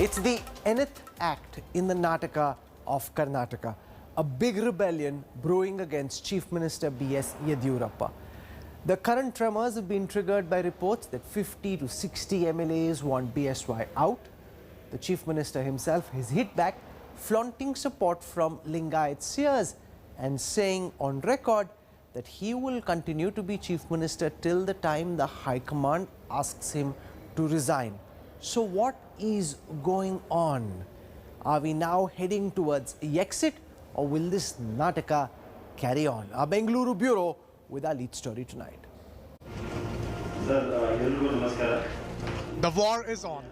It's the nth act in the Nataka of Karnataka, a big rebellion brewing against Chief Minister BS Yediyurappa. The current tremors have been triggered by reports that 50 to 60 MLAs want BSY out. The Chief Minister himself has hit back, flaunting support from Lingayat seers and saying on record that he will continue to be Chief Minister till the time the High Command asks him to resign. So what is going on? Are we now heading towards YEXIT, or will this Nataka carry on? Our Bengaluru bureau with our lead story tonight. The war is on.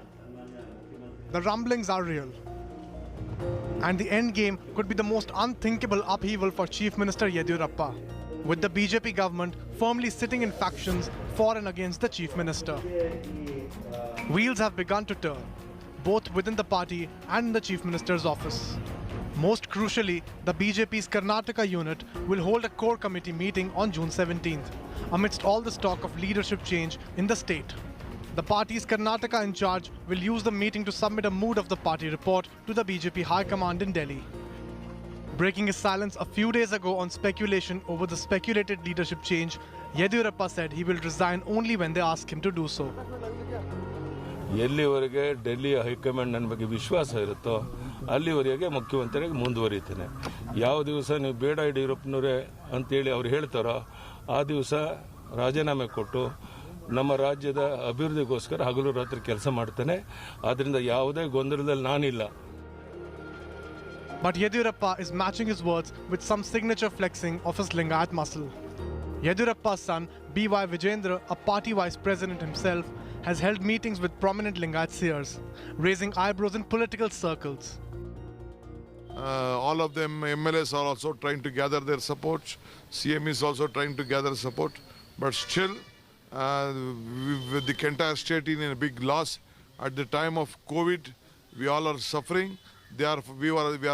The rumblings are real. And the end game could be the most unthinkable upheaval for Chief Minister Yediyurappa, with the BJP government firmly sitting in factions for and against the Chief Minister. Wheels have begun to turn, both within the party and in the Chief Minister's office. Most crucially, the BJP's Karnataka unit will hold a core committee meeting on June 17th, amidst all this talk of leadership change in the state. The party's Karnataka in charge will use the meeting to submit a mood of the party report to the BJP High Command in Delhi. Breaking his silence a few days ago on speculation over the speculated leadership change, Yediyurappa said he will resign only when they ask him to do so. ಎಲ್ಲಿವರೆಗೆ Delhi high command ನನ್ನ ಬಗ್ಗೆ ವಿಶ್ವಾಸ ಇರುತ್ತೋ ಅಲ್ಲಿವರೆಗೆ ಮುಖ್ಯಮಂತ್ರಿಯಾಗಿ ಮುಂದುವರಿತೇನೆ. ಯಾವ ದಿವಸ ನೀವು ಬೇಡ ಯಡಿಯೂರಪ್ಪನವರೇ ಅಂತೇಳಿ ಅವ್ರು ಹೇಳ್ತಾರೋ ಆ ದಿವಸ ರಾಜೀನಾಮೆ ಕೊಟ್ಟು ನಮ್ಮ ರಾಜ್ಯದ ಅಭಿವೃದ್ಧಿಗೋಸ್ಕರ ಹಗಲು ರಾತ್ರಿ ಕೆಲಸ ಮಾಡ್ತೇನೆ. ಆದ್ದರಿಂದ ಯಾವುದೇ ಗೊಂದಲದಲ್ಲಿ ನಾನಿಲ್ಲ. But Yediyurappa is matching his words with some signature flexing of his Lingayat muscle. Yediyurappa's son, B.Y. Vijendra, a party vice president himself, has held meetings with prominent Lingayat seers, raising eyebrows in political circles. All of them, MLAs are also trying to gather their support. CM is also trying to gather support. But still, with the entire state in a big loss, at the time of COVID, we all are suffering. We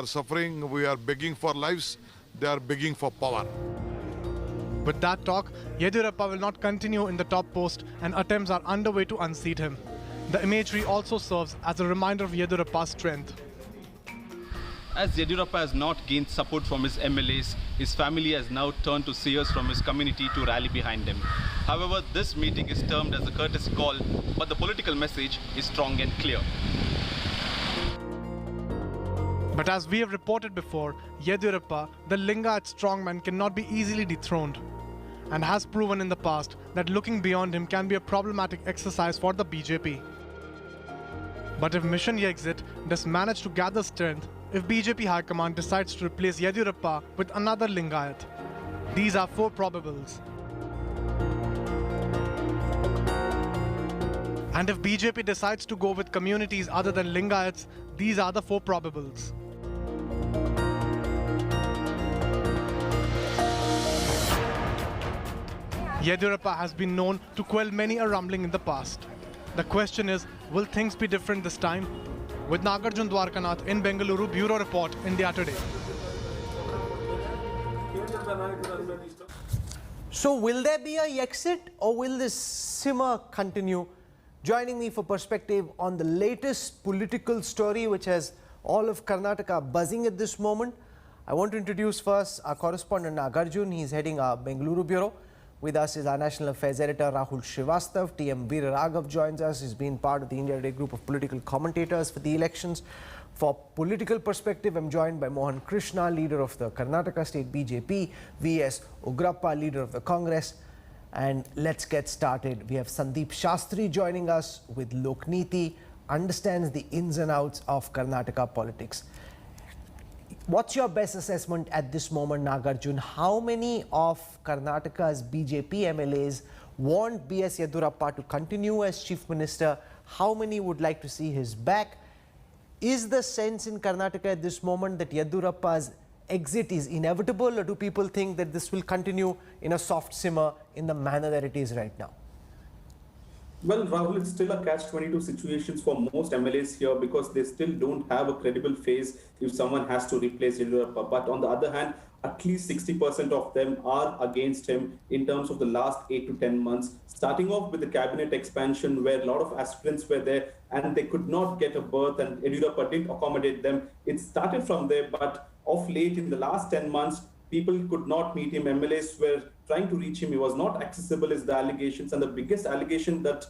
are suffering. We are begging for lives. They are begging for power. With that talk, Yediyurappa will not continue in the top post, and attempts are underway to unseat him. The imagery also serves as a reminder of Yediyurappa's strength. As Yediyurappa has not gained support from his MLAs, his family has now turned to seers from his community to rally behind him. However, this meeting is termed as a courtesy call, but the political message is strong and clear. But as we have reported before, Yediyurappa, the Lingayat strongman, cannot be easily dethroned, and has proven in the past that looking beyond him can be a problematic exercise for the BJP. But if Mission YEXIT does manage to gather strength, if BJP High Command decides to replace Yediyurappa with another Lingayat, these are four probables. And if BJP decides to go with communities other than Lingayats, these are the four probables. Yediyurappa has been known to quell many a rumbling in the past. The question is, will things be different this time? With Nagarjun Dwarkanath in Bengaluru, Bureau Report, India Today. So will there be a YEXIT, or will this simmer continue? Joining me for perspective on the latest political story which has all of Karnataka buzzing at this moment, I want to introduce first our correspondent Nagarjun. He's heading our Bengaluru Bureau. With us is our National Affairs Editor Rahul Srivastav. TM Veeraraghav joins us. He's been part of the India Today group of political commentators for the elections. For political perspective, I'm joined by Mohan Krishna, leader of the Karnataka State BJP, BS Yediyurappa, leader of the Congress. And let's get started. We have Sandeep Shastri joining us with Lokniti, understands the ins and outs of Karnataka politics. What's your best assessment at this moment, Nagarjun? How many of Karnataka's BJP MLAs want BS Yediyurappa to continue as Chief Minister? How many would like to see his back? Is the sense in Karnataka at this moment that Yediyurappa's exit is inevitable, or do people think that this will continue in a soft simmer in the manner that it is right now? Well, Rahul, it's still a catch-22 situation for most MLAs here because they still don't have a credible face if someone has to replace Yediyurappa. But on the other hand, at least 60% of them are against him in terms of the last 8 to 10 months, starting off with the cabinet expansion where a lot of aspirants were there and they could not get a berth and Yediyurappa didn't accommodate them. It started from there, but of late in the last 10 months, people could not meet him. MLAs were trying to reach him. He was not accessible is the allegations. And the biggest allegation that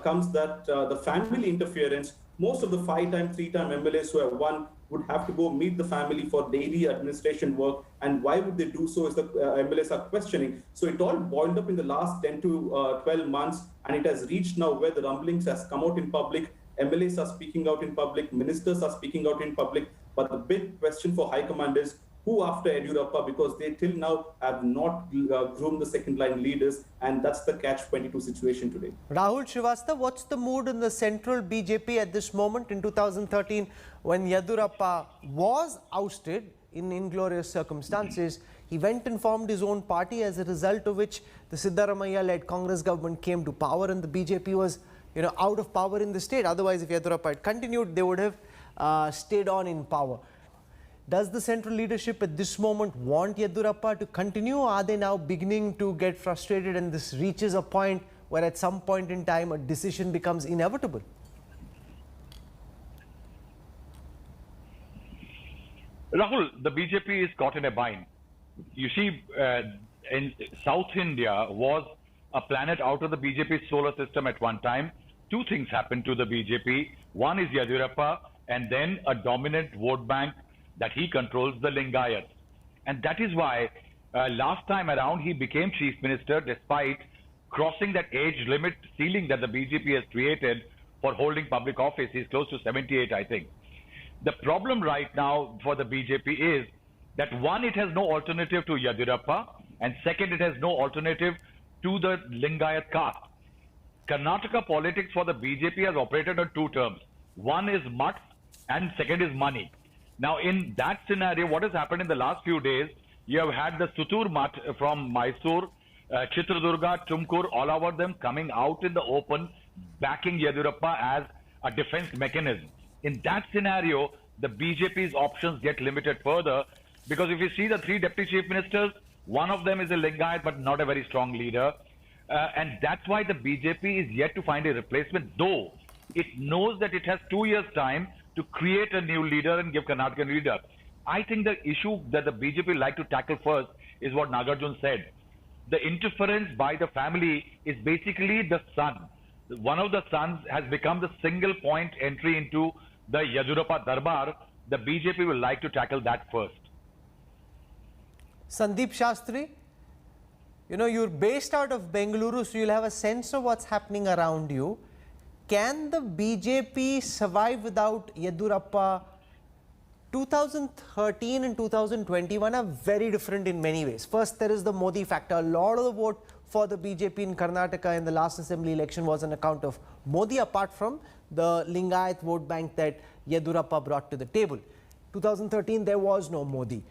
comes that the family interference, most of the 5-time, 3-time MLAs who have won would have to go meet the family for daily administration work. And why would they do so is the MLAs are questioning. So it all boiled up in the last 10 to 12 months. And it has reached now where the rumblings has come out in public. MLAs are speaking out in public. Ministers are speaking out in public. But the big question for High Command is who after Yediyurappa, because they till now have not groomed the second line leaders, and that's the catch-22 situation today. Rahul Srivastava, what's the mood in the central BJP at this moment? In 2013, when Yediyurappa was ousted in inglorious circumstances, he went and formed his own party, as a result of which the Siddaramaiah-led Congress government came to power, and the BJP was, out of power in the state. Otherwise, if Yediyurappa had continued, they would have stayed on in power. Does the central leadership at this moment want Yediyurappa to continue, or are they now beginning to get frustrated and this reaches a point where at some point in time a decision becomes inevitable? Rahul, the BJP is caught in a bind. You see, in South India was a planet out of the BJP solar system at one time. Two things happened to the BJP. One is Yediyurappa, and then a dominant vote bank that he controls, the Lingayat. And that is why last time around he became chief minister despite crossing that age limit ceiling that the BJP has created for holding public office. He's close to 78, I think. The problem right now for the BJP is that one, it has no alternative to Yediyurappa, and second, it has no alternative to the Lingayat caste. Karnataka politics for the BJP has operated on two terms. One is mutt and second is money. Now, in that scenario, what has happened in the last few days, you have had the Sutur Mutt from Mysore, Chitradurga, Tumkur, all over them coming out in the open, backing Yediyurappa as a defense mechanism. In that scenario, the BJP's options get limited further, because if you see the three deputy chief ministers, one of them is a Lingayat, but not a very strong leader. And that's why the BJP is yet to find a replacement, though it knows that it has 2 years' time to create a new leader and give Karnataka a leader. I think the issue that the BJP like to tackle first is what Nagarjun said. The interference by the family is basically the son. One of the sons has become the single point entry into the Yediyurappa Darbar. The BJP will like to tackle that first. Sandeep Shastri, you're based out of Bengaluru, so you'll have a sense of what's happening around you. Can the BJP survive without Yediyurappa? 2013 and 2021 are very different in many ways. First, there is the Modi factor. A lot of the vote for the BJP in Karnataka in the last assembly election was on account of Modi, apart from the Lingayat vote bank that Yediyurappa brought to the table. 2013, there was no Modi.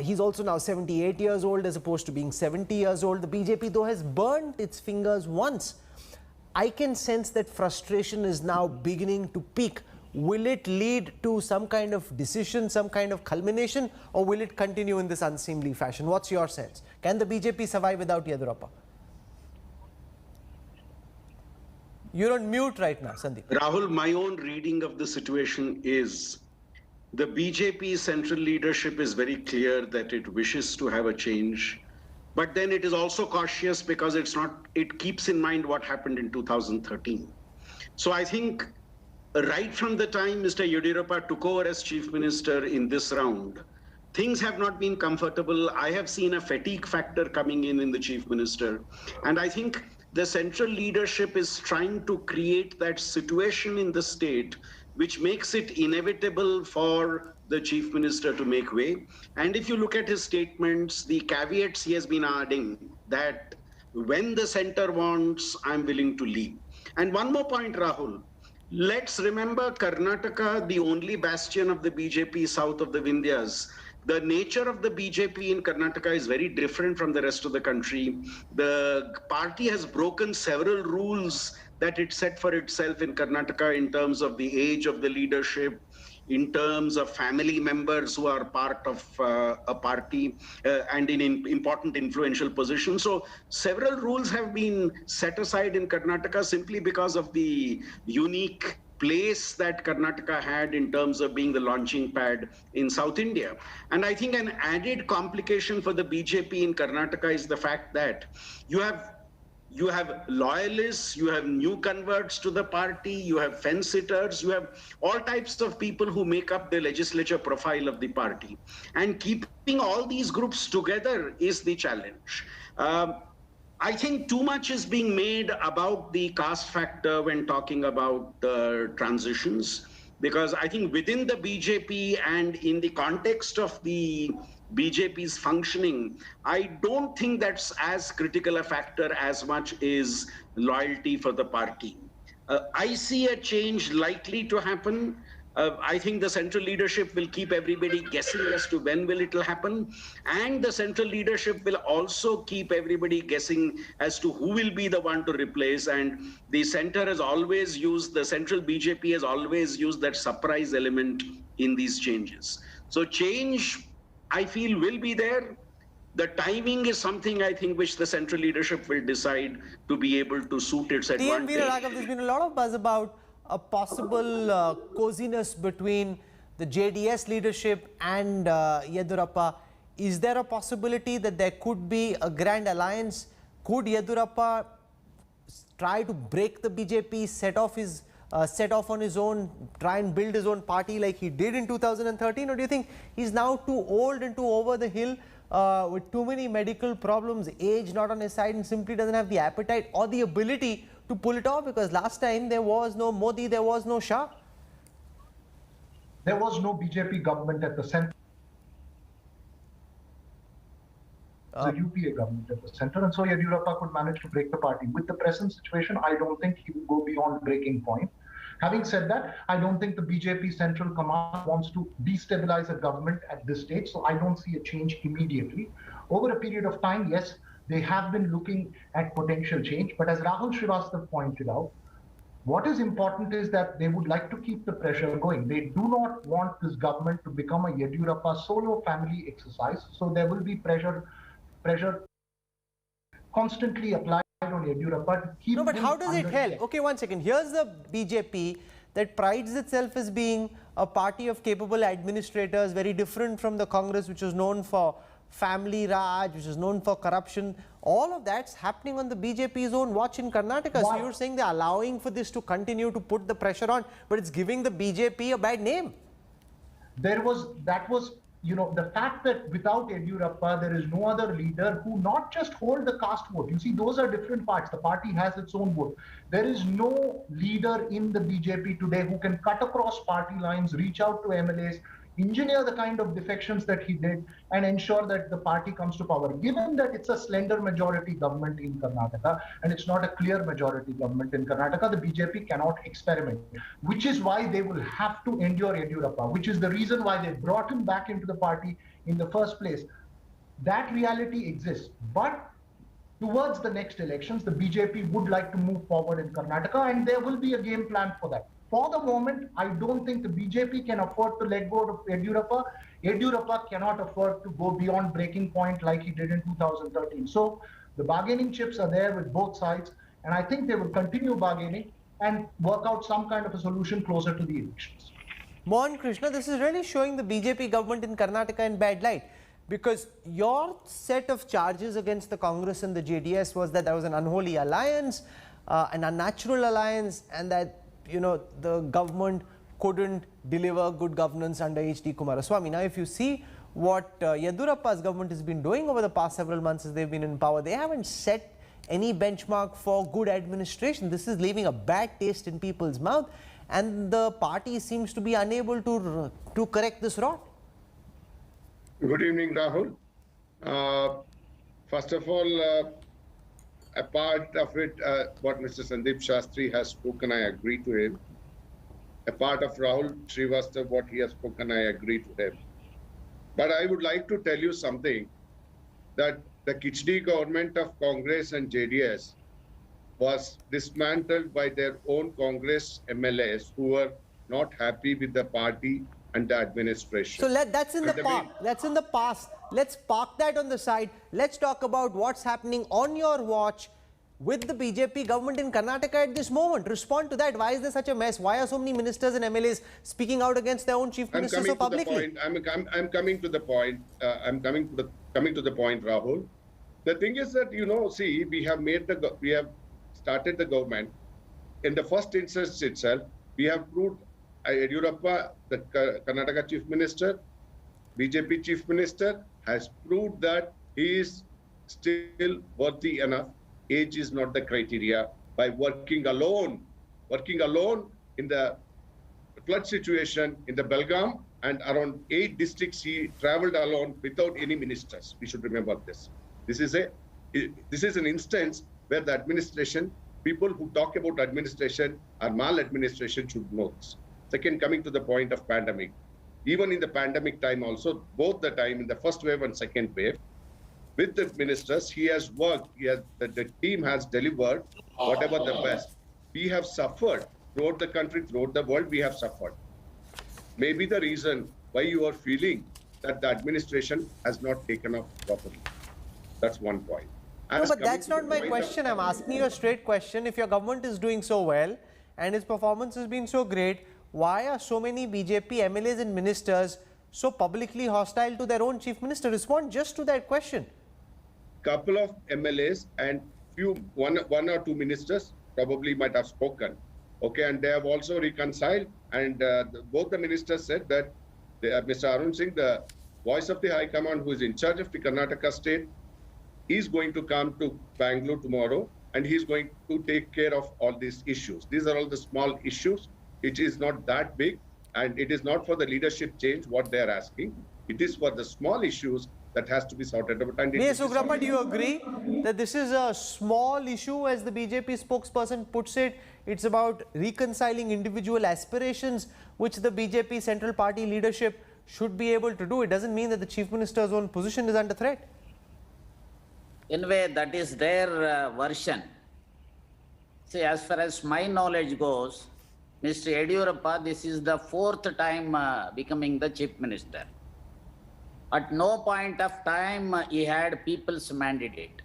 He's also now 78 years old as opposed to being 70 years old. The BJP, though, has burnt its fingers once. I can sense that frustration is now beginning to peak. Will it lead to some kind of decision, some kind of culmination, or will it continue in this unseemly fashion? What's your sense? Can the BJP survive without Yediyurappa? You're on mute right now, Sandeep. Rahul, my own reading of the situation is the BJP central leadership is very clear that it wishes to have a change. But then it is also cautious because it keeps in mind what happened in 2013. So I think right from the time Mr. Yediyurappa took over as chief minister in this round, things have not been comfortable. I have seen a fatigue factor coming in the chief minister. And I think the central leadership is trying to create that situation in the state which makes it inevitable for the chief minister to make way. And if you look at his statements, the caveats he has been adding that when the center wants, I'm willing to leave. And one more point, Rahul. Let's remember Karnataka, the only bastion of the BJP south of the Vindhyas. The nature of the BJP in Karnataka is very different from the rest of the country. The party has broken several rules that it set for itself in Karnataka in terms of the age of the leadership. in terms of family members who are part of a party and in important influential positions. So several rules have been set aside in Karnataka simply because of the unique place that Karnataka had in terms of being the launching pad in South India. And I think an added complication for the BJP in Karnataka is the fact that you have loyalists, you have new converts to the party, you have fence-sitters, you have all types of people who make up the legislature profile of the party. And keeping all these groups together is the challenge. I think too much is being made about the caste factor when talking about the transitions, because I think within the BJP and in the context of the BJP's functioning, I don't think that's as critical a factor as much is loyalty for the party. I see a change likely to happen. I think the central leadership will keep everybody guessing as to when will it happen. And the central leadership will also keep everybody guessing as to who will be the one to replace. And the center has always used, the central BJP has always used that surprise element in these changes. So change, I feel, will be there. The timing is something I think which the central leadership will decide to be able to suit its advantage. There's been a lot of buzz about a possible coziness between the JDS leadership and Yediyurappa. Is there a possibility that there could be a grand alliance? Could Yediyurappa try to break the BJP, set off on his own, try and build his own party like he did in 2013? Or do you think he's now too old and too over the hill with too many medical problems, age not on his side, and simply doesn't have the appetite or the ability to pull it off? Because last time there was no Modi, there was no Shah. There was no BJP government at the center. The UPA government at the center, and so Yediyurappa could manage to break the party. With the present situation, I don't think he will go beyond breaking point. Having said that, I don't think the BJP central command wants to destabilize a government at this stage, so I don't see a change immediately. Over a period of time, yes, they have been looking at potential change, but as Rahul Srivastav pointed out, what is important is that they would like to keep the pressure going. They do not want this government to become a Yediyurappa solo family exercise, so there will be pressure constantly applied on Yediyurappa to keep. No, but how does it help? Okay, one second. Here's the BJP that prides itself as being a party of capable administrators, very different from the Congress, which is known for family Raj, which is known for corruption. All of that's happening on the BJP's own watch in Karnataka. So you're saying they're allowing for this to continue to put the pressure on, but it's giving the BJP a bad name. The fact that without Yediyurappa, there is no other leader who not just hold the caste vote. You see, those are different parts. The party has its own vote. There is no leader in the BJP today who can cut across party lines, reach out to MLAs, engineer the kind of defections that he did, and ensure that the party comes to power. Given that it's a slender majority government in Karnataka, and it's not a clear majority government in Karnataka, the BJP cannot experiment, which is why they will have to endure Yediyurappa, which is the reason why they brought him back into the party in the first place. That reality exists. But towards the next elections, the BJP would like to move forward in Karnataka, and there will be a game plan for that. For the moment, I don't think the BJP can afford to let go of Yediyurappa. Yediyurappa cannot afford to go beyond breaking point like he did in 2013. So the bargaining chips are there with both sides, and I think they will continue bargaining and work out some kind of a solution closer to the elections. Mohan Krishna, this is really showing the BJP government in Karnataka in bad light, because your set of charges against the Congress and the JDS was that there was an unholy alliance, an unnatural alliance, and that the government couldn't deliver good governance under H.D. Kumaraswamy. Now, if you see what Yediyurappa's government has been doing over the past several months as they've been in power, they haven't set any benchmark for good administration. This is leaving a bad taste in people's mouth, and the party seems to be unable to correct this rot. Good evening, Rahul. First of all, a part of it, what Mr. Sandeep Shastri has spoken, I agree to him. A part of Rahul Srivastav, what he has spoken, I agree to him. But I would like to tell you something, that the Khichdi government of Congress and JDS was dismantled by their own Congress MLAs who were not happy with the party and the administration. So that's in the And past. That's in the past. Let's park that on the side. Let's talk about what's happening on your watch with the BJP government in Karnataka at this moment. Respond to that. Why is there such a mess? Why are so many ministers and MLAs speaking out against their own chief minister so publicly? I'm coming to the point. I'm coming to the point, Rahul. The thing is that, you know, see, we have started the government. In the first instance itself, we have proved Yediyurappa, the Karnataka chief minister, BJP chief minister, has proved that he is still worthy enough. Age is not the criteria. By working alone in the flood situation in the Belgaum and around 8 districts, he traveled alone without any ministers. We should remember this. This is an instance where the administration, people who talk about administration or maladministration should know this. Second, coming to the point of pandemic, even in the pandemic time also, both the time in the first wave and second wave, with the ministers, he has worked, the team has delivered whatever the best. We have suffered throughout the country, throughout the world, we have suffered. Maybe the reason why you are feeling that the administration has not taken off properly. That's one point. No, but that's not my question. I'm asking you a straight question. If your government is doing so well and its performance has been so great, why are so many BJP MLAs and ministers so publicly hostile to their own chief minister? Respond just to that question. Couple of MLAs and one or two ministers probably might have spoken. Okay, and they have also reconciled. And both the ministers said that Mr. Arun Singh, the voice of the High Command, who is in charge of the Karnataka state, is going to come to Bangalore tomorrow, and he's going to take care of all these issues. These are all the small issues. It is not that big, and it is not for the leadership change what they are asking. It is for the small issues that has to be sorted out. BS Yediyurappa, do you agree that this is a small issue, as the BJP spokesperson puts it? It's about reconciling individual aspirations, which the BJP central party leadership should be able to do. It doesn't mean that the chief minister's own position is under threat. In a way, that is their version. See, as far as my knowledge goes, Mr. Yediyurappa, this is the 4th time becoming the chief minister. At no point of time he had people's mandate.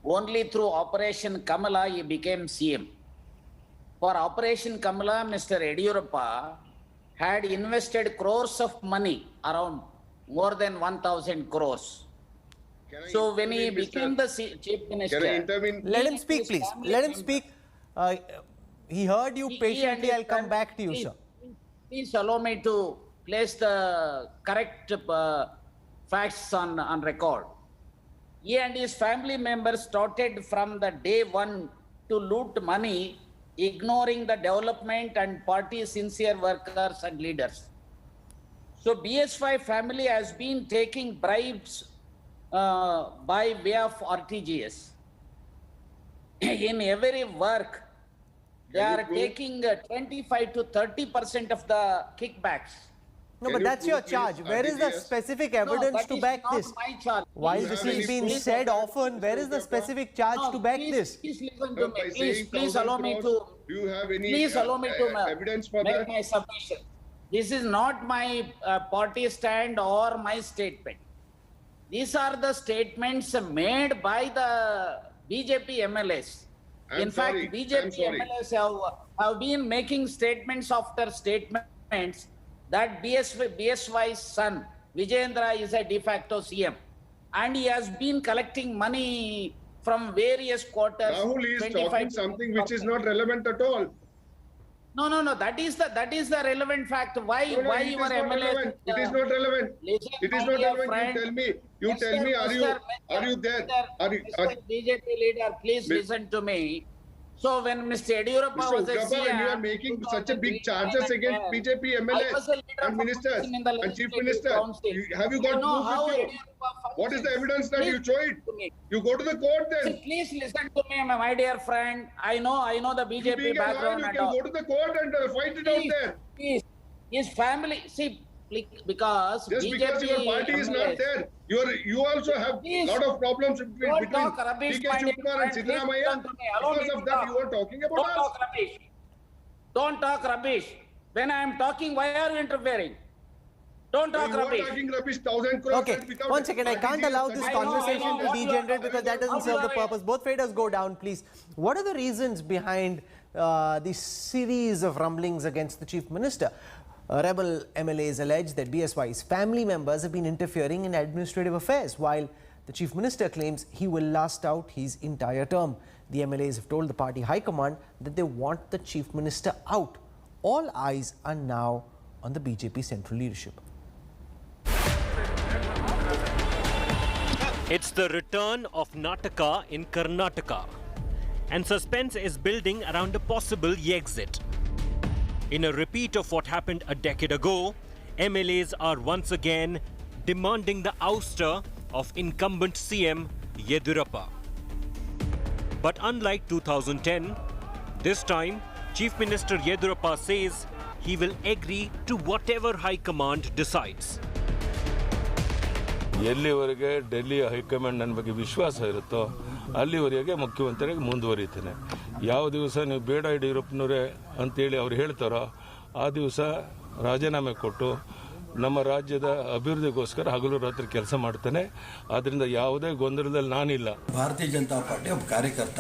Only through Operation Kamala he became CM. For Operation Kamala, Mr. Yediyurappa had invested crores of money, around more than 1,000 crores. So when he became the chief minister... Can I intervene? Let him speak, please. Let him speak. He heard you patiently. I'll come back to you, sir. Please allow me to place the correct facts on record. He and his family members started from the day one to loot money, ignoring the development and party sincere workers and leaders. So BSY family has been taking bribes by way of RTGS. In every work, they are taking 25 to 30% of the kickbacks. No, but that's your charge. Where is the specific evidence to back this? While this has been said often, where is the specific charge to back this? Please listen to me. Please allow me to. Do you have any Please allow me to evidence for make that? my submission. This is not my party stand or my statement. These are the statements made by the BJP MLAs. In fact, BJP MLAs have been making statements after statements that BSY's son, Vijayendra, is a de facto CM. And he has been collecting money from various quarters. Rahul is talking something which is not relevant at all. No. That is the relevant fact. Why your MLA? It is not relevant. It is not relevant. You tell me. Are you there? BJP leader, please listen to me. So when Mr. Yediyurappa was a CM, you are making such a big charges against BJP MLAs and ministers and chief minister. Have you got proof with you? What is the evidence that you show it? You go to the court then. Please listen to me, my dear friend. I know the BJP background. You can go to the court and fight it out there. Please, his family, see, because just BJP because your party is not there, you also have a lot of problems between PK Shivkumar and Siddaramaiah. Because of that, you are talking about us. Don't talk rubbish. When I am talking, why are you interfering? Don't talk You are rubbish. talking rubbish, 1,000 crores. Okay, without one second. I can't allow this conversation to know. degenerate because that doesn't serve the purpose. Both fighters go down, please. What are the reasons behind this series of rumblings against the Chief Minister? Rebel MLAs allege that BSY's family members have been interfering in administrative affairs, while the Chief Minister claims he will last out his entire term. The MLAs have told the party high command that they want the Chief Minister out. All eyes are now on the BJP central leadership. It's the return of Nataka in Karnataka, and suspense is building around a possible YEXIT. In a repeat of what happened a decade ago, MLAs are once again demanding the ouster of incumbent CM Yediyurappa. But unlike 2010, this time Chief Minister Yediyurappa says he will agree to whatever High Command decides. ಎಲ್ಲಿವರೆಗೆ Delhi high command ನನ್ನ ಬಗ್ಗೆ ವಿಶ್ವಾಸ ಇರುತ್ತೋ ಅಲ್ಲಿವರೆಗೆ ಮುಖ್ಯಮಂತ್ರಿಯಾಗಿ ಮುಂದುವರಿತೇನೆ. ಯಾವ ದಿವಸ ನೀವು ಬೇಡ ಯಡಿಯೂರಪ್ಪನವರೇ ಅಂತೇಳಿ ಅವ್ರು ಹೇಳ್ತಾರೋ ಆ ದಿವಸ ರಾಜೀನಾಮೆ ಕೊಟ್ಟು ನಮ್ಮ ರಾಜ್ಯದ ಅಭಿವೃದ್ಧಿಗೋಸ್ಕರ ಹಗಲು ರಾತ್ರಿ ಕೆಲಸ ಮಾಡ್ತೇನೆ. ಆದ್ದರಿಂದ ಯಾವುದೇ ಗೊಂದಲದಲ್ಲಿ ನಾನಿಲ್ಲ. ಭಾರತೀಯ ಜನತಾ ಪಾರ್ಟಿ ಒಬ್ಬ ಕಾರ್ಯಕರ್ತ.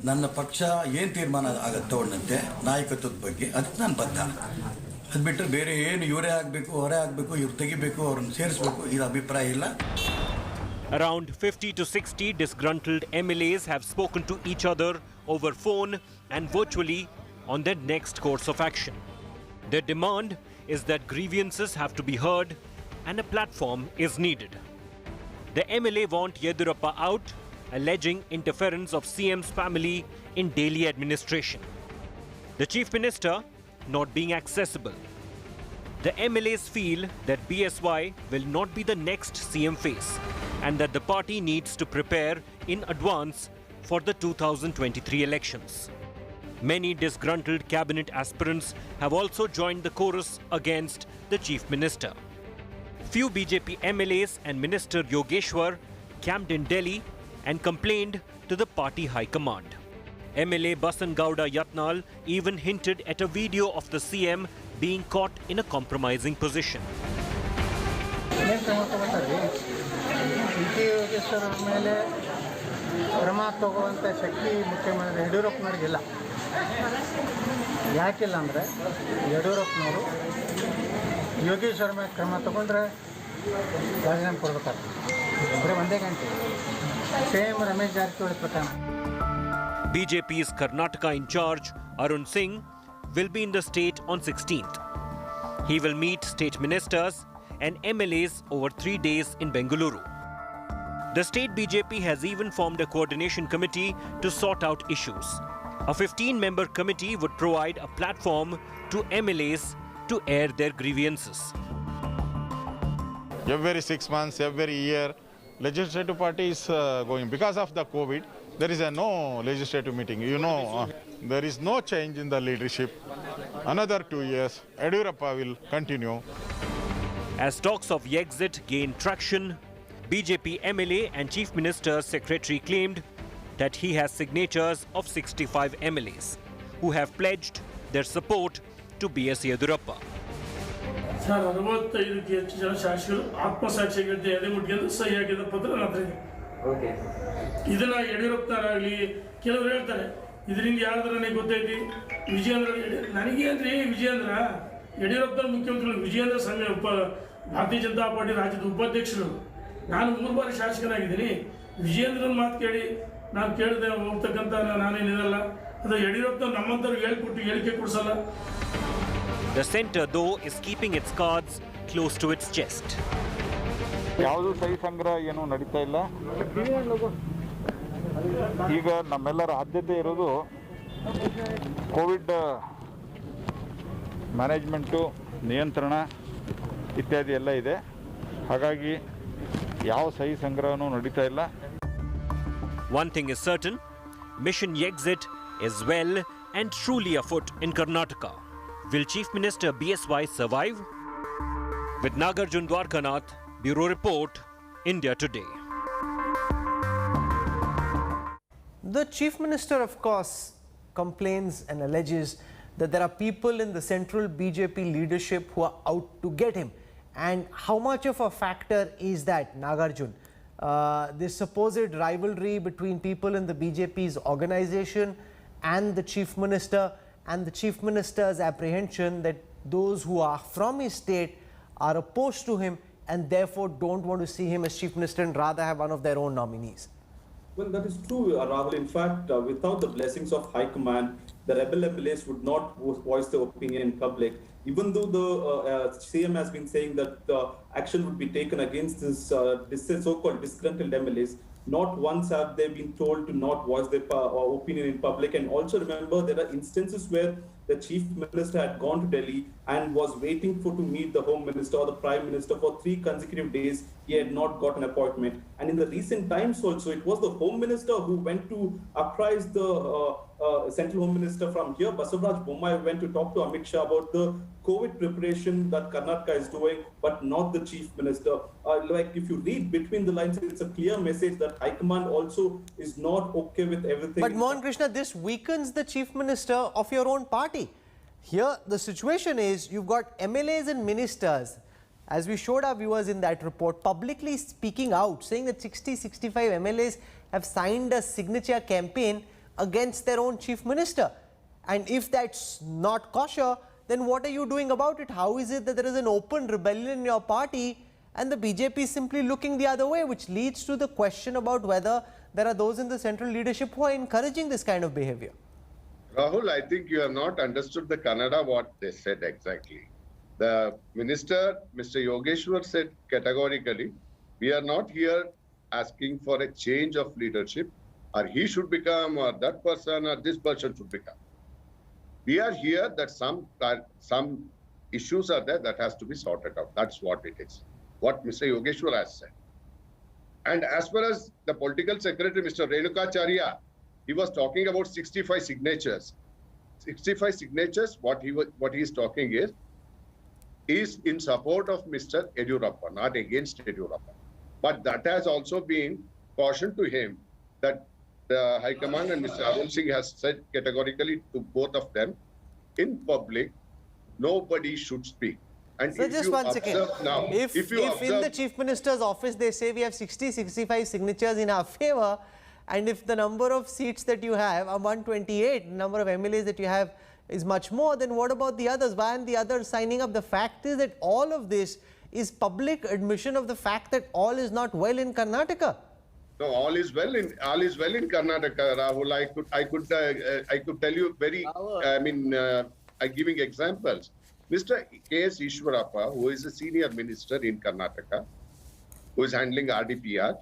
ನನ್ನ ಪಕ್ಷ ಏನು ತೀರ್ಮಾನ ಆಗುತ್ತೆ ತಗೊಂಡಂತೆ ನಾಯಕತ್ವದ ಬಗ್ಗೆ ಅದಕ್ಕೆ ನಾನು ಬದ್ಧ. ಅದು ಬಿಟ್ಟರೆ ಬೇರೆ ಏನು ಇವರೇ ಆಗಬೇಕು ಹೊರೆ ಆಗಬೇಕು ಇವ್ರು ತೆಗಿಬೇಕು ಅವ್ರನ್ನ ಸೇರಿಸಬೇಕು ಇದು ಅಭಿಪ್ರಾಯ ಇಲ್ಲ. Around 50 to 60 disgruntled MLAs have spoken to each other over phone and virtually on their next course of action. Their demand is that grievances have to be heard and a platform is needed. The MLA want Yediyurappa out, alleging interference of CM's family in daily administration. The Chief Minister not being accessible. The MLAs feel that BSY will not be the next CM face and that the party needs to prepare in advance for the 2023 elections. Many disgruntled cabinet aspirants have also joined the chorus against the Chief Minister. Few BJP MLAs and Minister Yogeshwar camped in Delhi and complained to the party high command. MLA Basan Gowda Yatnal even hinted at a video of the CM being caught in a compromising position. ಕ್ರಮ ತಗೊಳ್ಳುವಂಥ ಶಕ್ತಿ ಮುಖ್ಯಮಂತ್ರಿ ಯಡಿಯೂರಪ್ಪನವ್ರಿಗಿಲ್ಲ. ಯಾಕಿಲ್ಲ ಅಂದರೆ ಯಡಿಯೂರಪ್ಪನವರು ಯೋಗೇಶ್ವರ ಮೇಲೆ ಕ್ರಮ ತಗೊಂಡ್ರೆ ರಾಜೀನಾಮೆ ಕೊಡ್ಬೇಕಾಗ್ತದೆ. ಅಂದರೆ ಒಂದೇ ಗಂಟೆ ಸೇಮ್ ರಮೇಶ್ ಜಾರಕಿಹೊಳಿ ಪ್ರಕರಣ. BJP's Karnataka in charge, Arun Singh, will be in the state on 16th. He will meet state ministers and MLAs over 3 days in Bengaluru. The state BJP has even formed a coordination committee to sort out issues. A 15-member committee would provide a platform to MLAs to air their grievances. Every 6 months, every year, legislative party is going. Because of the COVID, there is no legislative meeting. There is no change in the leadership. Another 2 years, Yediyurappa will continue. As talks of YEXIT gain traction, BJP MLA and Chief Minister's secretary claimed that he has signatures of 65 MLAs who have pledged their support to BS Yediyurappa. Sir 65ಕ್ಕೆ ಹೆಚ್ಚು ಜನ ಶಾಸಕರು ಆತ್ಮಸಾಕ್ಷಿಗೆ ಎದೆ ಮುಟ್ಕೊಂಡು ಸಹಿ ಹಾಕಿದ ಪತ್ರ ನನ್ನ okay. ಇದನ್ನ ಯಡಿಯೂರಪ್ಪನವರಾಗಲಿ ಕೆಲವರು ಹೇಳ್ತಾರೆ ಇದರಿಂದ ಯಾರ್ದಾರ ನನಗೆ ಗೊತ್ತೈತಿ ವಿಜಯೇಂದ್ರ ನನಗೇನ್ರಿ ವಿಜಯೇಂದ್ರ ಯಡಿಯೂರಪ್ಪನ ಮುಖ್ಯಮಂತ್ರಿಗಳು ವಿಜಯೇಂದ್ರ ಸ್ವಾಮಿ ಭಾರತೀಯ ಜನತಾ ಪಾರ್ಟಿ ರಾಜ್ಯದ ಉಪಾಧ್ಯಕ್ಷರು. ನಾನು 3 ಬಾರಿ ಶಾಸಕನಾಗಿದ್ದೀನಿ. ವಿಜಯೇಂದ್ರನ ಮಾತು ಕೇಳಿ ನಾನು ಕೇಳಿದೆ ಹೋಗ್ತಕ್ಕಂಥ ನಾನೇನಿರಲ್ಲ. ಅದು ಯಡಿಯೂರಪ್ಪನ ನಮ್ಮಂತವ್ರಿಗೆ ಹೇಳ್ಕೊಟ್ಟು ಹೇಳಿಕೆ ಕೊಡಿಸಲ್ಲ. The centre, though, is keeping its cards close to its chest. ಯಾವುದು ಸಹಿ ಸಂಗ್ರಹ ಏನು ನಡೀತಾ ಇಲ್ಲ. ಈಗ ನಮ್ಮೆಲ್ಲರ ಆದ್ಯತೆ ಇರೋದು ಕೋವಿಡ್ ಮ್ಯಾನೇಜ್ಮೆಂಟು, ನಿಯಂತ್ರಣ ಇತ್ಯಾದಿ ಎಲ್ಲ ಇದೆ. ಹಾಗಾಗಿ ಯಾವ ಸಹಿ ಸಂಗ್ರಹನೂ ನಡೀತಾ ಇಲ್ಲ. One thing is certain, Mission YEXIT is well and truly afoot in Karnataka. Will Chief Minister BSY survive? With Nagarjun Dwarkanath, Bureau Report, India Today. The Chief Minister, of course, complains and alleges that there are people in the central BJP leadership who are out to get him. And how much of a factor is that, Nagarjun? This supposed rivalry between people in the BJP's organization and the Chief Minister, and the Chief Minister's apprehension that those who are from his state are opposed to him and therefore don't want to see him as Chief Minister and rather have one of their own nominees. Well, that is true, Rahul. In fact, without the blessings of High Command, the rebel MLAs would not voice their opinion in public. Even though the CM has been saying that action would be taken against this so-called disgruntled MLAs, not once have they been told to not voice their opinion in public. And also remember, there are instances where the Chief Minister had gone to Delhi and was waiting to meet the Home Minister or the Prime Minister for 3 consecutive days. He had not got an appointment. And in the recent times also, it was the Home Minister who went to apprise the Central Home Minister from here. Basavaraj Bommai went to talk to Amit Shah about the COVID preparation that Karnataka is doing, but not the Chief Minister. Like if you read between the lines, it's a clear message that High Command also is not okay with everything. But Mohan Krishna, this weakens the Chief Minister of your own party. Here, the situation is you've got MLAs and ministers, as we showed our viewers in that report, publicly speaking out, saying that 60-65 MLAs have signed a signature campaign against their own Chief Minister. And if that's not kosher, then what are you doing about it? How is it that there is an open rebellion in your party and the BJP is simply looking the other way, which leads to the question about whether there are those in the central leadership who are encouraging this kind of behavior? Rahul, I think you have not understood the Kannada what they said exactly. The minister, Mr. Yogeshwar, said categorically, we are not here asking for a change of leadership, or he should become, or that person, or this person should become. We are here that some issues are there that has to be sorted out. That's what it is. What Mr. Yogeshwar has said. And as far as the political secretary, Mr. Renukacharya, he was talking about 65 signatures. 65 signatures, what he is talking is in support of Mr. Yediyurappa, not against Yediyurappa. But that has also been cautioned to him that the High Command and Mr. Arun Singh has said categorically to both of them, in public, nobody should speak. And so just one second. Now, if in the Chief Minister's office they say we have 60-65 signatures in our favor, and if the number of seats that you have are 128, the number of MLAs that you have is much more, then what about the others? Why aren't the others signing up? The fact is that all of this is public admission of the fact that all is not well in Karnataka. No, all is well in Karnataka, Rahul. I could tell you very. I'm giving examples. Mr. K.S. Yediyurappa, who is a senior minister in Karnataka, who is handling RDPR,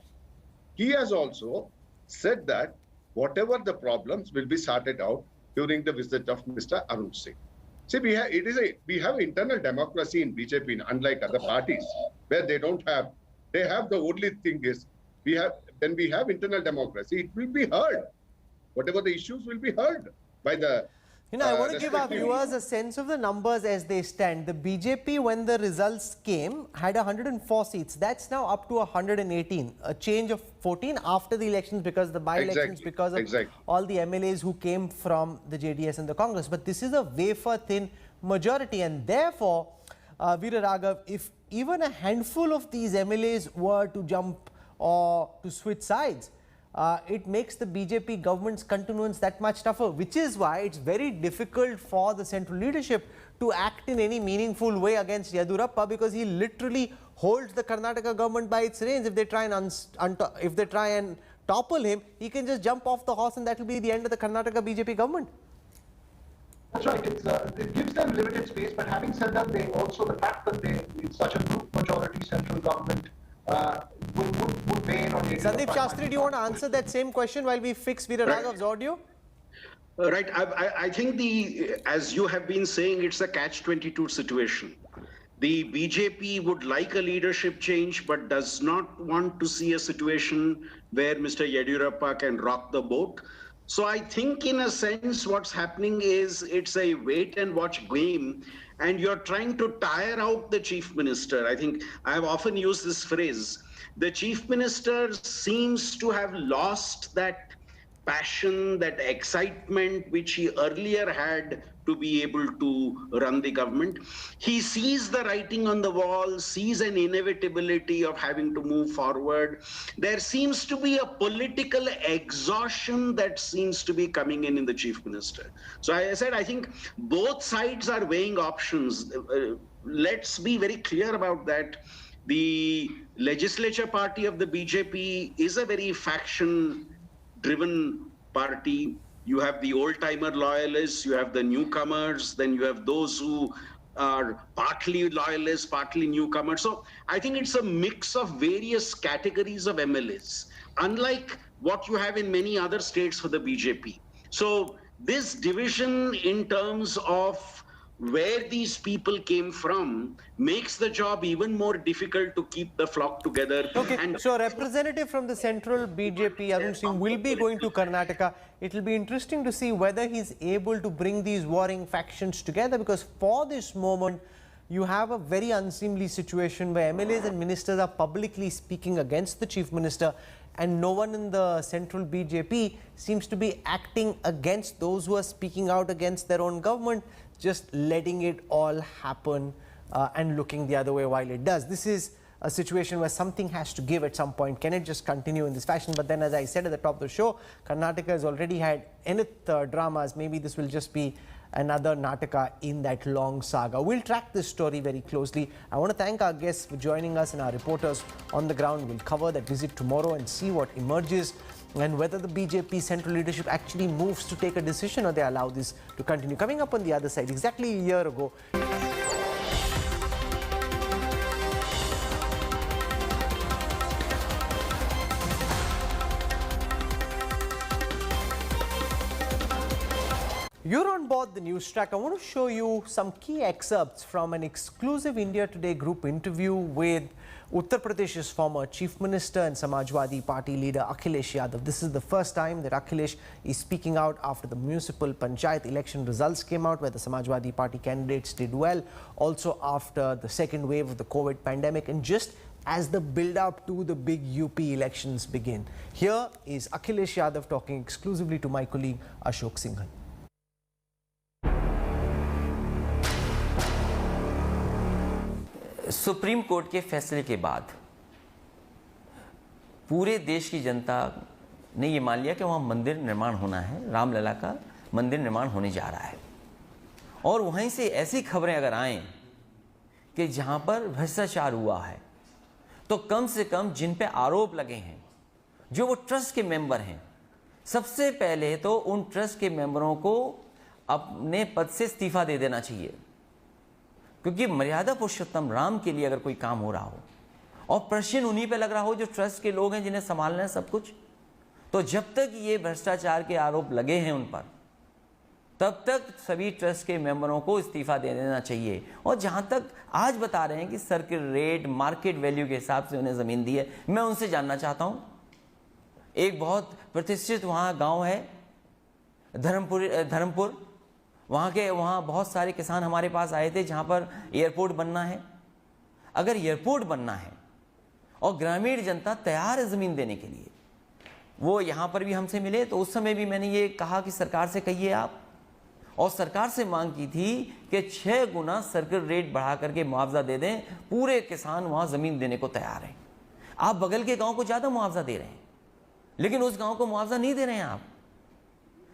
he has also said that whatever the problems will be sorted out during the visit of Mr. Arun Singh. See, we have internal democracy in BJP, unlike other parties, where they don't have. They have the only thing is when we have internal democracy, it will be heard. Whatever the issues will be heard by the. I want to give our viewers a sense of the numbers as they stand. The BJP, when the results came, had 104 seats. That's now up to 118, a change of 14 after the elections because the by-elections, because of all the MLAs who came from the JDS and the Congress. But this is a wafer-thin majority, and therefore, Veera Raghav, if even a handful of these MLAs were to jump or to switch sides, it makes the BJP government's continuance that much tougher, which is why it's very difficult for the central leadership to act in any meaningful way against Yediyurappa, because he literally holds the Karnataka government by its reins. If they try and topple him, he can just jump off the horse and that will be the end of the Karnataka BJP government. That's right. It gives them limited space, but having said that, the fact that it's such a group majority central government would weigh in on Yediyurappa. Sandeep Shastri, do you want to answer that same question while we fix Veera Raghav's audio? Right. I think as you have been saying, it's a catch-22 situation. The BJP would like a leadership change, but does not want to see a situation where Mr. Yediyurappa can rock the boat. So I think in a sense what's happening is it's a wait and watch game, and you're trying to tire out the chief minister. I think I have often used this phrase. The chief minister seems to have lost that passion, that excitement which he earlier had to be able to run the government. He sees the writing on the wall, sees an inevitability of having to move forward. There seems to be a political exhaustion that seems to be coming in the chief minister. So I said, I think both sides are weighing options. Let's be very clear about that. The legislature party of the BJP is a very faction-driven party. You have the old-timer loyalists, you have the newcomers, then you have those who are partly loyalists, partly newcomers. So I think it's a mix of various categories of MLAs, unlike what you have in many other states for the BJP. So this division in terms of where these people came from makes the job even more difficult to keep the flock together. Okay, so representative from the central BJP, Arun Singh, will be going to Karnataka. It will be interesting to see whether he's able to bring these warring factions together, because for this moment, you have a very unseemly situation where MLAs and ministers are publicly speaking against the chief minister, and no one in the central BJP seems to be acting against those who are speaking out against their own government, just letting it all happen and looking the other way while it does. This is a situation where something has to give at some point. Can it just continue in this fashion? But then, as I said at the top of the show, Karnataka has already had enough dramas. Maybe this will just be another Nataka in that long saga. We'll track this story very closely. I want to thank our guests for joining us and our reporters on the ground. We'll cover that visit tomorrow and see what emerges and whether the BJP central leadership actually moves to take a decision or they allow this to continue. Coming up on the other side, exactly a year ago, you're on board the Newstrack. I want to show you some key excerpts from an exclusive India Today group interview with Uttar Pradesh's former Chief Minister and Samajwadi Party leader Akhilesh Yadav. This is the first time that Akhilesh is speaking out after the municipal panchayat election results came out, where the Samajwadi Party candidates did well. Also after the second wave of the COVID pandemic, and just as the build-up to the big UP elections begin. Here is Akhilesh Yadav talking exclusively to my colleague Ashok Singhal. Supreme court के फैसले के बाद पूरे देश की जनता ने ये मान लिया कि वहाँ मंदिर निर्माण होना है, रामलला का मंदिर निर्माण होने जा रहा है। और वहीं से ऐसी खबरें अगर आएं कि जहाँ पर भ्रष्टाचार हुआ है, तो कम से कम जिन पे आरोप लगे हैं, जो वो ट्रस्ट के मेंबर हैं, सबसे पहले तो उन ट्रस्ट के मेंबरों को अपने पद से इस्तीफा दे देना चाहिए, क्योंकि मर्यादा पुरुषोत्तम राम के लिए अगर कोई काम हो रहा हो और प्रश्न उन्हीं पे लग रहा हो जो ट्रस्ट के लोग हैं, जिन्हें संभालना है सब कुछ, तो जब तक ये भ्रष्टाचार के आरोप लगे हैं उन पर, तब तक सभी ट्रस्ट के मेंबरों को इस्तीफा दे देना चाहिए। और जहां तक आज बता रहे हैं कि सर्किल रेट मार्केट वैल्यू के हिसाब से उन्हें ज़मीन दी है, मैं उनसे जानना चाहता हूं। एक बहुत प्रतिष्ठित वहाँ गाँव है धर्मपुर, वहाँ बहुत सारे किसान हमारे पास आए थे जहाँ पर एयरपोर्ट बनना है। अगर एयरपोर्ट बनना है और ग्रामीण जनता तैयार है ज़मीन देने के लिए, वो यहाँ पर भी हमसे मिले, तो उस समय भी मैंने ये कहा कि सरकार से कहिए आप, और सरकार से मांग की थी कि 6 गुना सर्किल रेट बढ़ा करके मुआवजा दे दें, पूरे किसान वहाँ ज़मीन देने को तैयार हैं। आप बगल के गाँव को ज़्यादा मुआवजा दे रहे हैं, लेकिन उस गाँव को मुआवजा नहीं दे रहे हैं आप।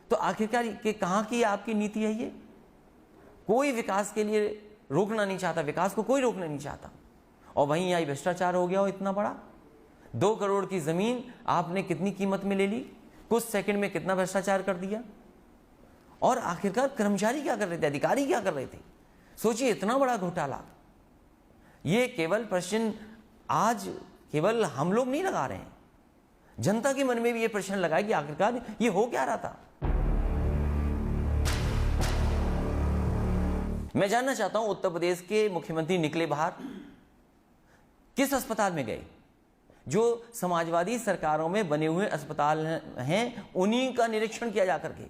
तो आखिरकार कि कहाँ की आपकी नीति है ये? कोई विकास के लिए रोकना नहीं चाहता, विकास को कोई रोकना नहीं चाहता, और वहीं यहाँ भ्रष्टाचार हो गया हो इतना बड़ा। 2 करोड़ की ज़मीन आपने कितनी कीमत में ले ली, कुछ सेकंड में कितना भ्रष्टाचार कर दिया। और आखिरकार कर्मचारी क्या कर रहे थे, अधिकारी क्या कर रहे थे? सोचिए, इतना बड़ा घोटाला। ये केवल प्रश्न आज केवल हम लोग नहीं लगा रहे हैं, जनता के मन में भी ये प्रश्न लगा है कि आखिरकार ये हो क्या रहा था। मैं जानना चाहता हूं, उत्तर प्रदेश के मुख्यमंत्री निकले बाहर, किस अस्पताल में गए? जो समाजवादी सरकारों में बने हुए अस्पताल हैं, उन्हीं का निरीक्षण किया जाकर के।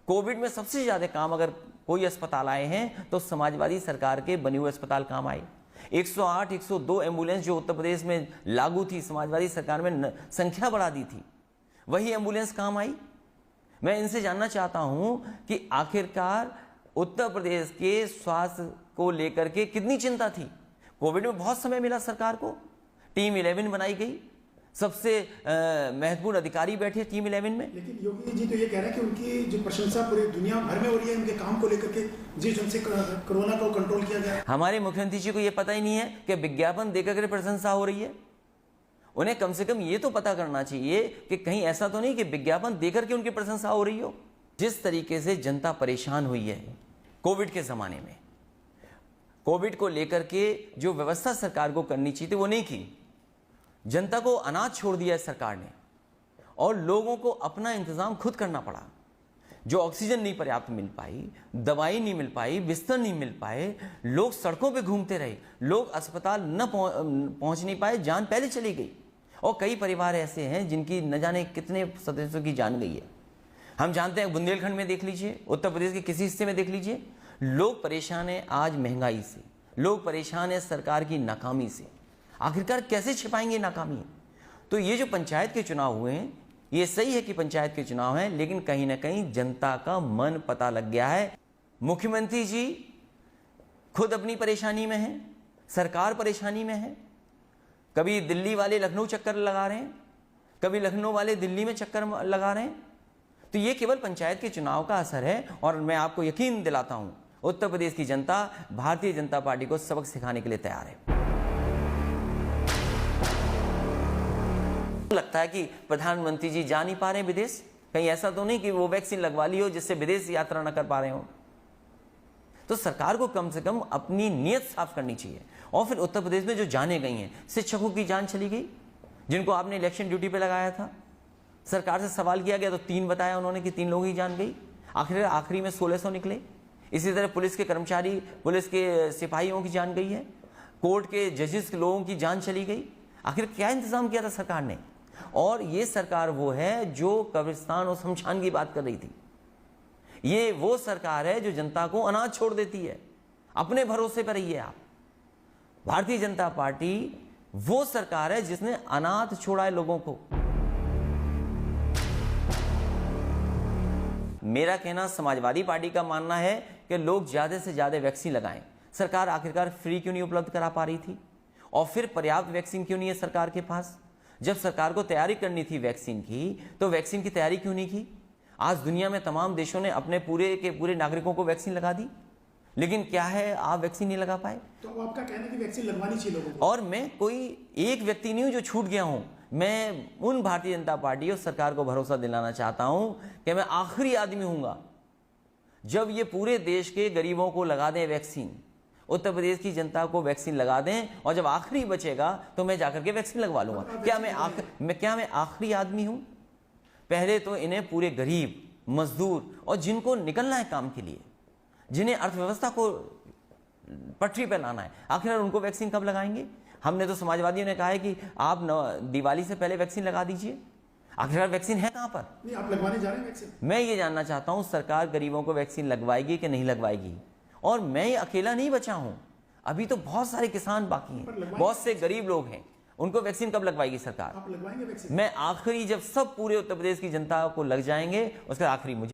कोविड में सबसे ज्यादा काम अगर कोई अस्पताल आए हैं तो समाजवादी सरकार के बने हुए अस्पताल काम आए। 108, 102 एम्बुलेंस जो उत्तर प्रदेश में लागू थी, समाजवादी सरकार में संख्या बढ़ा दी थी, वही एम्बुलेंस काम आई। मैं इनसे जानना चाहता हूं कि आखिरकार उत्तर प्रदेश के स्वास्थ्य को लेकर के कितनी चिंता थी। कोविड में बहुत समय मिला सरकार को, टीम 11 बनाई गई, सबसे महत्वपूर्ण अधिकारी बैठे टीम 11 में। लेकिन योगी जी तो ये कह रहे हैं कि उनकी जो प्रशंसा पूरी दुनिया भर में हो रही है उनके काम को लेकर के, जिस ढंग से कोरोना को कंट्रोल किया गया। हमारे मुख्यमंत्री जी को ये पता ही नहीं है कि विज्ञापन देकर के प्रशंसा हो रही है। उन्हें कम से कम ये तो पता करना चाहिए कि कहीं ऐसा तो नहीं कि विज्ञापन देकर के उनकी प्रशंसा हो रही हो। जिस तरीके से जनता परेशान हुई है कोविड के ज़माने में, कोविड को लेकर के जो व्यवस्था सरकार को करनी चाहिए थी वो नहीं की। जनता को अनाज छोड़ दिया सरकार ने और लोगों को अपना इंतज़ाम खुद करना पड़ा। जो ऑक्सीजन नहीं पर्याप्त मिल पाई, दवाई नहीं मिल पाई, बिस्तर नहीं मिल पाए, लोग सड़कों पे घूमते रहे, लोग अस्पताल न पहुंच नहीं पाए, जान पहले चली गई। और कई परिवार ऐसे हैं जिनकी न जाने कितने सदस्यों की जान गई है। हम जानते हैं बुंदेलखंड में देख लीजिए, उत्तर प्रदेश के किसी हिस्से में देख लीजिए, लोग परेशान हैं आज महंगाई से, लोग परेशान हैं सरकार की नाकामी से। आखिरकार कैसे छिपाएंगे नाकामी? तो ये जो पंचायत के चुनाव हुए हैं, ये सही है कि पंचायत के चुनाव हैं, लेकिन कहीं ना कहीं जनता का मन पता लग गया है। मुख्यमंत्री जी खुद अपनी परेशानी में हैं, सरकार परेशानी में है। कभी दिल्ली वाले लखनऊ चक्कर लगा रहे हैं, कभी लखनऊ वाले दिल्ली में चक्कर लगा रहे हैं। तो ये केवल पंचायत के चुनाव का असर है। और मैं आपको यकीन दिलाता हूं, उत्तर प्रदेश की जनता भारतीय जनता पार्टी को सबक सिखाने के लिए तैयार है। लगता है कि प्रधानमंत्री जी जा नहीं पा रहे हैं विदेश, कहीं ऐसा तो नहीं कि वो वैक्सीन लगवा ली हो जिससे विदेश यात्रा न कर पा रहे हो। तो सरकार को कम से कम अपनी नीयत साफ करनी चाहिए। और फिर उत्तर प्रदेश में जो जाने गई हैं, शिक्षकों की जान चली गई जिनको आपने इलेक्शन ड्यूटी पे लगाया था। सरकार से सवाल किया गया तो 3 बताया उन्होंने कि 3 लोगों की जान गई, आखिरी में 1600 निकले। इसी तरह पुलिस के कर्मचारी, पुलिस के सिपाहियों की जान गई है, कोर्ट के जजेस के लोगों की जान चली गई। आखिर क्या इंतजाम किया था सरकार ने? और ये सरकार वो है जो कब्रिस्तान और शमशान की बात कर रही थी। ये वो सरकार है जो जनता को अनाज छोड़ देती है। अपने भरोसे पर रहिए आप। भारतीय जनता पार्टी वो सरकार है जिसने अनाथ छोड़ा है लोगों को। मेरा कहना, समाजवादी पार्टी का मानना है कि लोग ज्यादा से ज्यादा वैक्सीन लगाएं। सरकार आखिरकार फ्री क्यों नहीं उपलब्ध करा पा रही थी? और फिर पर्याप्त वैक्सीन क्यों नहीं है सरकार के पास? जब सरकार को तैयारी करनी थी वैक्सीन की, तो वैक्सीन की तैयारी क्यों नहीं की? आज दुनिया में तमाम देशों ने अपने पूरे के पूरे नागरिकों को वैक्सीन लगा दी, लेकिन क्या है, आप वैक्सीन नहीं लगा पाए। तो आपका कहना है कि वैक्सीन लगवानी चाहिए लोगों को। और मैं कोई एक व्यक्ति नहीं हूं जो छूट गया हूं। मैं उन भारतीय जनता पार्टी और सरकार को भरोसा दिलाना चाहता हूं कि मैं आखिरी आदमी हूंगा जब ये पूरे देश के गरीबों को लगा दें वैक्सीन, उत्तर प्रदेश की जनता को वैक्सीन लगा दें, और जब आखिरी बचेगा तो मैं जाकर के वैक्सीन लगवा लूंगा। क्या मैं आखिरी आदमी हूं? पहले तो इन्हें पूरे गरीब, मजदूर और जिनको निकलना है काम के लिए, जिन्हें अर्थव्यवस्था को पटरी पर लाना है, आखिर उनको वैक्सीन कब लगाएंगे? हमने तो समाजवादियों ने कहा है कि आप दिवाली से पहले वैक्सीन लगा दीजिए। आखिरकार वैक्सीन है कहां पर? नहीं, आप लगवाने जा रहे हैं वैक्सीन। मैं ये जानना चाहता हूं सरकार गरीबों को वैक्सीन लगवाएगी कि नहीं लगवाएगी। और मैं ये अकेला नहीं बचा हूं, अभी तो बहुत सारे किसान बाकी हैं, बहुत से गरीब लोग हैं, उनको वैक्सीन कब लगवाएगी सरकार? आप लगवाएंगे वैक्सीन? मैं आखिरी, जब सब पूरे उत्तर प्रदेश की जनता को लग जाएंगे, उसका आखिरी मुझे।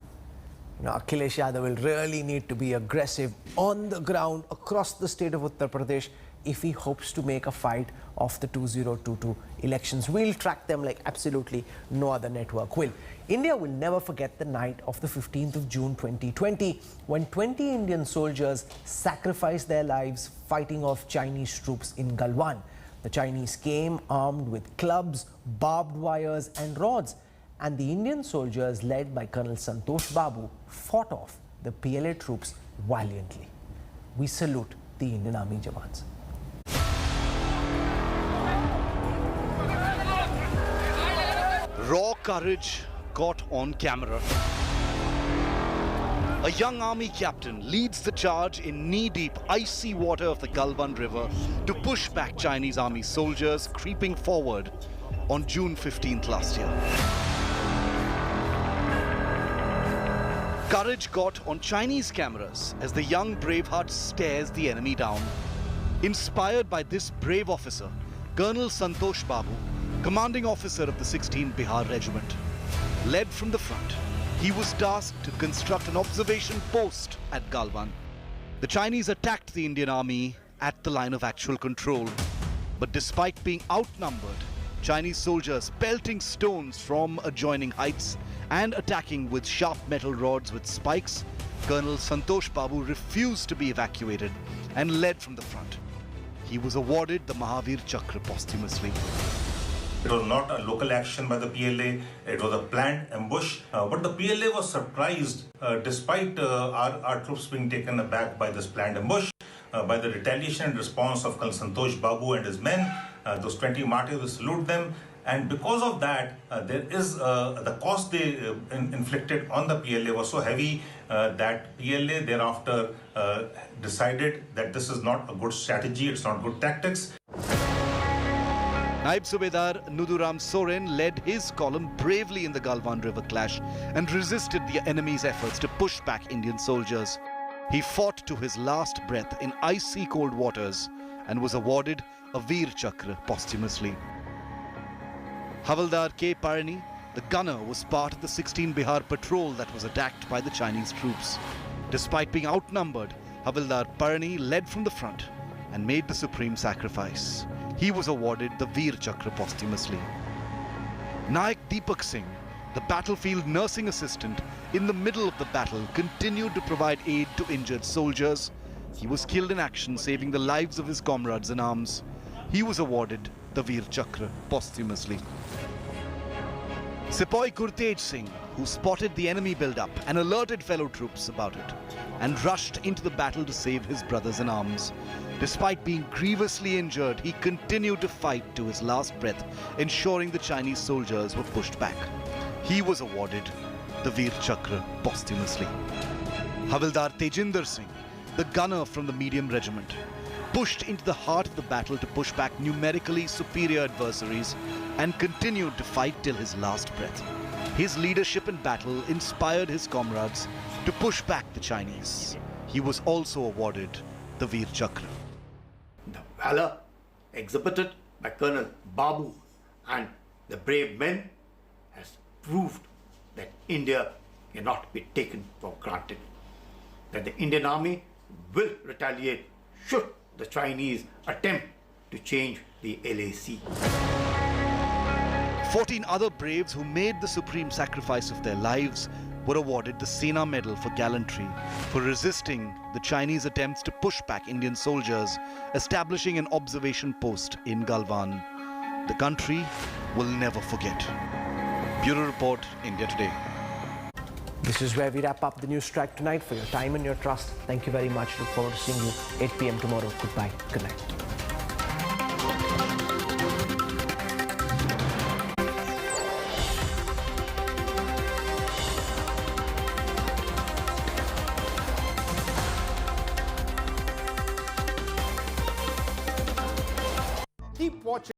Now, Akhilesh Yadav will really need to be aggressive on the ground across the state of Uttar Pradesh if he hopes to make a fight of the 2022 elections. We'll track them like absolutely no other network will. India will never forget the night of the 15th of June 2020 when 20 Indian soldiers sacrificed their lives fighting off Chinese troops in Galwan. The Chinese came armed with clubs, barbed wires and rods, and the Indian soldiers led by Colonel Santosh Babu fought off the PLA troops valiantly. We salute the Indian Army Jawans. Raw courage caught on camera. A young army captain leads the charge in knee-deep, icy water of the Galwan River to push back Chinese army soldiers creeping forward on June 15th last year. Courage caught on Chinese cameras as the young braveheart stares the enemy down. Inspired by this brave officer, Colonel Santosh Babu, commanding officer of the 16th Bihar Regiment, led from the front He was tasked to construct an observation post at Galwan. The Chinese attacked the Indian army at the line of actual control. But despite being outnumbered, Chinese soldiers pelting stones from adjoining heights and attacking with sharp metal rods with spikes, Colonel Santosh Babu refused to be evacuated and led from the front. He was awarded the Mahavir Chakra posthumously. It was not a local action by the PLA, it was a planned ambush. But the PLA was surprised, despite our troops being taken aback by this planned ambush, by the retaliation and response of Colonel Santosh Babu and his men. Those 20 martyrs, we salute them. And because of that, there is the cost they inflicted on the PLA was so heavy that PLA thereafter decided that this is not a good strategy, it's not good tactics. Naib Subedar Nuduram Soren led his column bravely in the Galwan River clash and resisted the enemy's efforts to push back Indian soldiers. He fought to his last breath in icy cold waters and was awarded a Veer Chakra posthumously. Havildar K. Parani, the gunner, was part of the 16 Bihar patrol that was attacked by the Chinese troops. Despite being outnumbered, Havildar Parani led from the front and made the supreme sacrifice. He was awarded the Veer Chakra posthumously. Nayak Deepak Singh, the battlefield nursing assistant in the middle of the battle, continued to provide aid to injured soldiers. He was killed in action, saving the lives of his comrades in arms. He was awarded the Veer Chakra posthumously. Sepoy Gurtej Singh, who spotted the enemy build-up and alerted fellow troops about it, and rushed into the battle to save his brothers in arms. Despite being grievously injured, he continued to fight to his last breath, ensuring the Chinese soldiers were pushed back. He was awarded the Veer Chakra posthumously. Havildar Tejinder Singh, the gunner from the medium regiment, pushed into the heart of the battle to push back numerically superior adversaries and continued to fight till his last breath. His leadership in battle inspired his comrades to push back the Chinese. He was also awarded the Veer Chakra. The valor exhibited by Colonel Babu and the brave men has proved that India cannot be taken for granted. That the Indian army will retaliate should the Chinese attempt to change the LAC. 14 other braves who made the supreme sacrifice of their lives were awarded the Sena Medal for gallantry for resisting the Chinese attempts to push back Indian soldiers, establishing an observation post in Galwan. The country will never forget. Bureau Report, India Today. This is where we wrap up the Newstrack tonight. For your time and your trust, thank you very much. Look forward to seeing you 8 p.m. tomorrow. Goodbye. Good night. Keep watching.